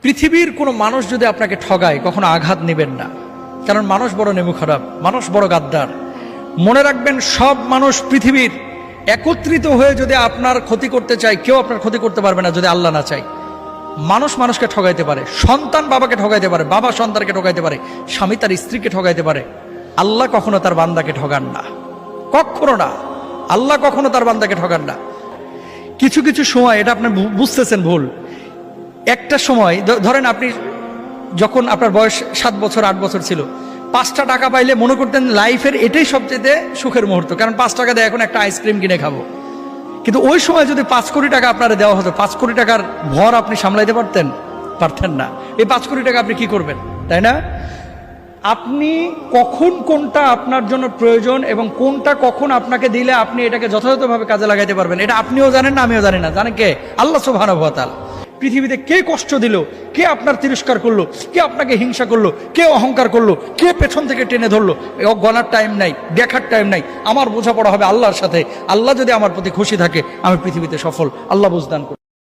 পৃথিবীর কোনো মানুষ যদি আপনাকে ঠগায় কখনো আঘাত নেবেন না, কারণ মানুষ বড় নেমু খারাপ, মানুষ বড় গাদ্দার। মনে রাখবেন, সব মানুষ পৃথিবীর একত্রিত হয়ে যদি আপনার ক্ষতি করতে চায়, কেউ আপনার ক্ষতি করতে পারবে না যদি আল্লাহ না চায়। মানুষ মানুষকে ঠগাইতে পারে, সন্তান বাবাকে ঠগাইতে পারে, বাবা সন্তানকে ঠগাইতে পারে, স্বামী তার স্ত্রীকে ঠগাইতে পারে। আল্লাহ কখনো তার বান্দাকে ঠগান না, কখনো না। আল্লাহ কখনো তার বান্দাকে ঠগান না। কিছু কিছু সময়, এটা আপনি বুঝতেছেন ভুল। একটা সময় ধরেন, আপনি যখন আপনার বয়স 7 বছর 8 বছর ছিল, 5টা টাকা পাইলে মনে করতেন লাইফের এটাই সবচেয়ে সুখের মুহূর্ত, কারণ 5 টাকা দিয়ে এখন একটা আইসক্রিম কিনে খাবো। কিন্তু ওই সময় যদি 5 কোটি টাকা আপনারা দেওয়া হতো, 5 কোটি টাকার ভর আপনি সামলাইতে পারতেন না। এই 5 কোটি টাকা আপনি কি করবেন, তাই না? আপনি কখন কোনটা আপনার জন্য প্রয়োজন এবং কোনটা কখন আপনাকে দিলে আপনি এটাকে যথাযথভাবে কাজে লাগাইতে পারবেন, এটা আপনিও জানেন না, আমিও জানি না। জানেন কে? আল্লাহ সুবহানাহু ওয়া তাআলা। পৃথিবীতে কে কষ্ট দিল, কে আপনার তিরস্কার করলো, কে আপনাকে হিংসা করলো, কে অহংকার করলো, কে পেছন থেকে টেনে ধরলো, গণার টাইম নাই, দেখার টাইম নাই। আমার বোঝাপড়া হবে আল্লাহর সাথে। আল্লাহ যদি আমার প্রতি খুশি থাকে, আমি পৃথিবীতে সফল। আল্লাহ বুঝদান করুন।